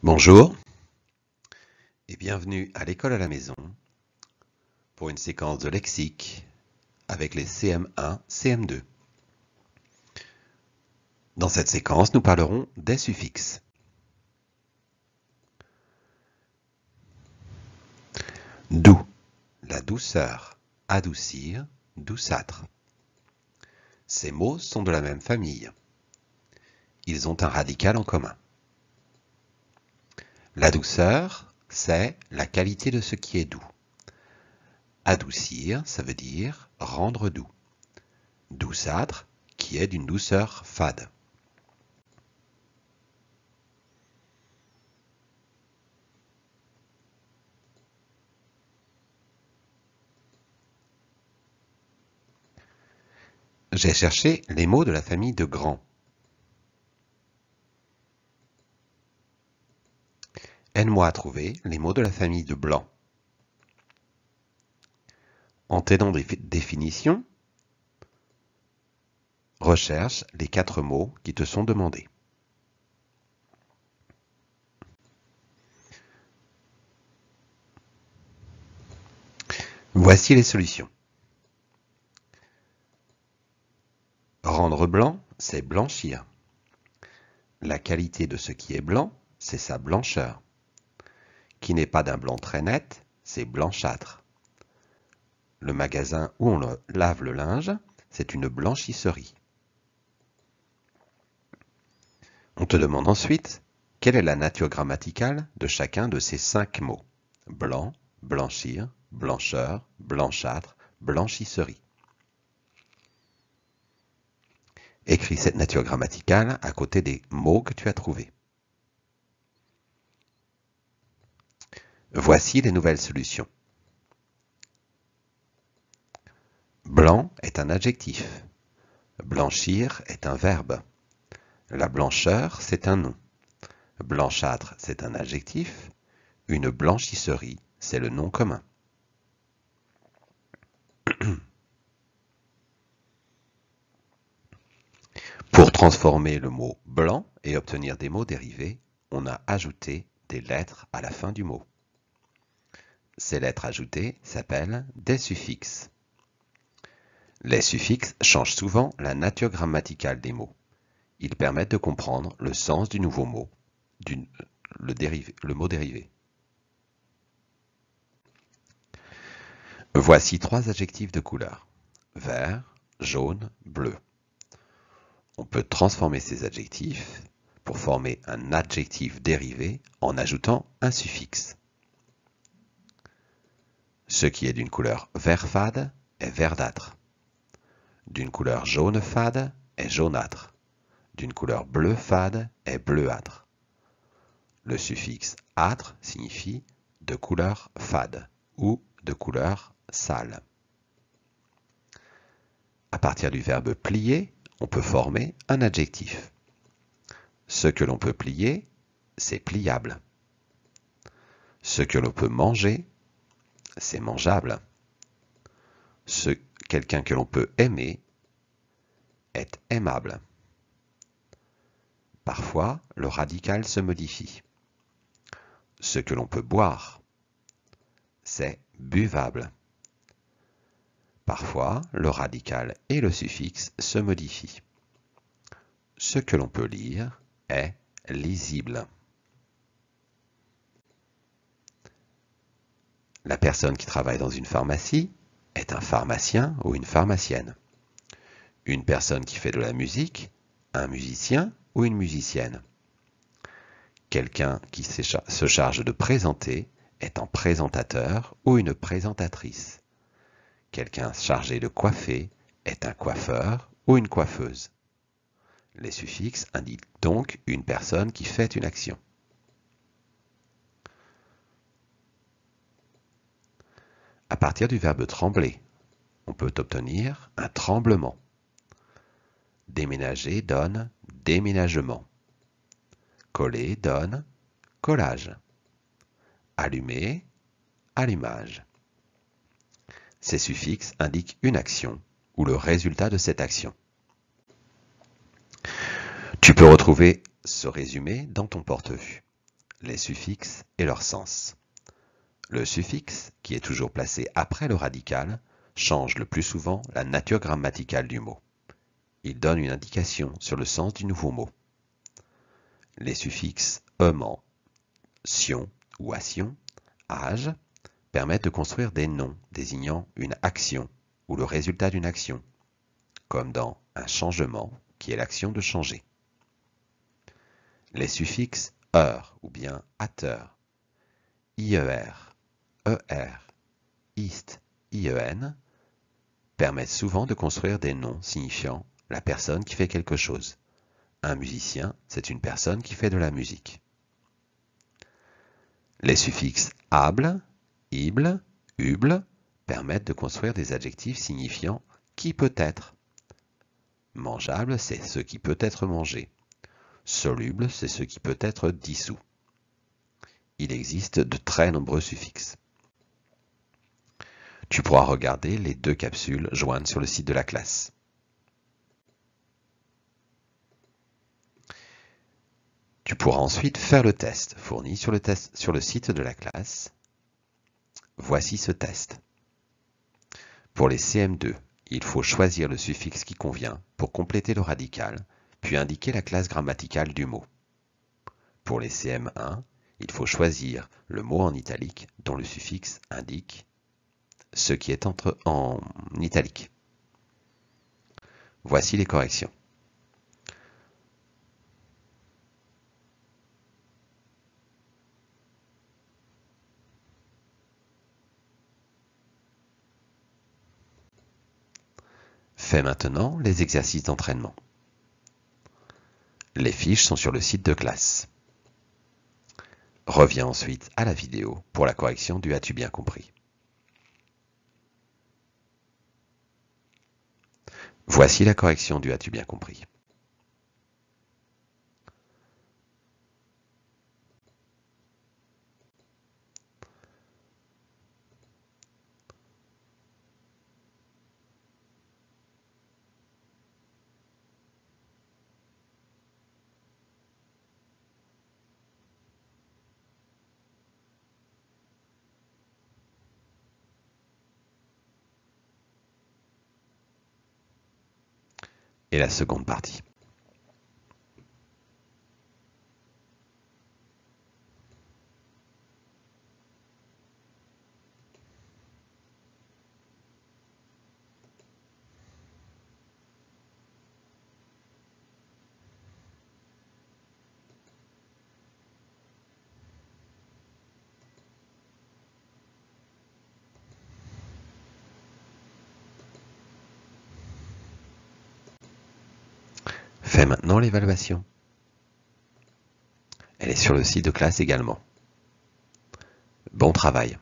Bonjour et bienvenue à l'école à la maison pour une séquence de lexique avec les CM1, CM2. Dans cette séquence, nous parlerons des suffixes. Doux, la douceur, adoucir, douçâtre. Ces mots sont de la même famille. Ils ont un radical en commun. La douceur, c'est la qualité de ce qui est doux. Adoucir, ça veut dire rendre doux. Douçâtre, qui est d'une douceur fade. J'ai cherché les mots de la famille de grand. Aide-moi à trouver les mots de la famille de blanc. En t'aidant des définitions, recherche les 4 mots qui te sont demandés. Voici les solutions. Rendre blanc, c'est blanchir. La qualité de ce qui est blanc, c'est sa blancheur. Qui n'est pas d'un blanc très net, c'est blanchâtre. Le magasin où on lave le linge, c'est une blanchisserie. On te demande ensuite quelle est la nature grammaticale de chacun de ces 5 mots. Blanc, blanchir, blancheur, blanchâtre, blanchisserie. Écris cette nature grammaticale à côté des mots que tu as trouvés. Voici les nouvelles solutions. Blanc est un adjectif. Blanchir est un verbe. La blancheur, c'est un nom. Blanchâtre, c'est un adjectif. Une blanchisserie, c'est le nom commun. Pour transformer le mot blanc et obtenir des mots dérivés, on a ajouté des lettres à la fin du mot. Ces lettres ajoutées s'appellent des suffixes. Les suffixes changent souvent la nature grammaticale des mots. Ils permettent de comprendre le sens du nouveau mot, le mot dérivé. Voici 3 adjectifs de couleur. Vert, jaune, bleu. On peut transformer ces adjectifs pour former un adjectif dérivé en ajoutant un suffixe. Ce qui est d'une couleur vert fade est verdâtre. D'une couleur jaune fade est jaunâtre. D'une couleur bleu fade est bleuâtre. Le suffixe âtre signifie de couleur fade ou de couleur sale. À partir du verbe plier, on peut former un adjectif. Ce que l'on peut plier, c'est pliable. Ce que l'on peut manger, c'est mangeable. Quelqu'un que l'on peut aimer est aimable. Parfois, le radical se modifie. Ce que l'on peut boire, c'est buvable. Parfois, le radical et le suffixe se modifient. Ce que l'on peut lire est lisible. La personne qui travaille dans une pharmacie est un pharmacien ou une pharmacienne. Une personne qui fait de la musique, un musicien ou une musicienne. Quelqu'un qui se charge de présenter est un présentateur ou une présentatrice. Quelqu'un chargé de coiffer est un coiffeur ou une coiffeuse. Les suffixes indiquent donc une personne qui fait une action. À partir du verbe trembler, on peut obtenir un tremblement. Déménager donne déménagement. Coller donne collage. Allumer, allumage. Ces suffixes indiquent une action ou le résultat de cette action. Tu peux retrouver ce résumé dans ton porte-vue. les suffixes et leur sens. Le suffixe, qui est toujours placé après le radical, change le plus souvent la nature grammaticale du mot. Il donne une indication sur le sens du nouveau mot. Les suffixes ement, sion ou ation, âge, permettent de construire des noms désignant une action ou le résultat d'une action, comme dans un changement, qui est l'action de changer. Les suffixes heure ou bien ateur, IER, ER, IST, IEN, permettent souvent de construire des noms signifiant la personne qui fait quelque chose. Un musicien, c'est une personne qui fait de la musique. Les suffixes able, ible, uble permettent de construire des adjectifs signifiant qui peut être. Mangeable, c'est ce qui peut être mangé. Soluble, c'est ce qui peut être dissous. Il existe de très nombreux suffixes. Tu pourras regarder les 2 capsules jointes sur le site de la classe. Tu pourras ensuite faire le test fourni sur le site de la classe. Voici ce test. Pour les CM2, il faut choisir le suffixe qui convient pour compléter le radical, puis indiquer la classe grammaticale du mot. Pour les CM1, il faut choisir le mot en italique dont le suffixe indique ce qui est en italique. Voici les corrections. Fais maintenant les exercices d'entraînement. Les fiches sont sur le site de classe. Reviens ensuite à la vidéo pour la correction du As-tu bien compris? Voici la correction du As-tu bien compris? Et la seconde partie. Fais maintenant l'évaluation. Elle est sur le site de classe également. Bon travail.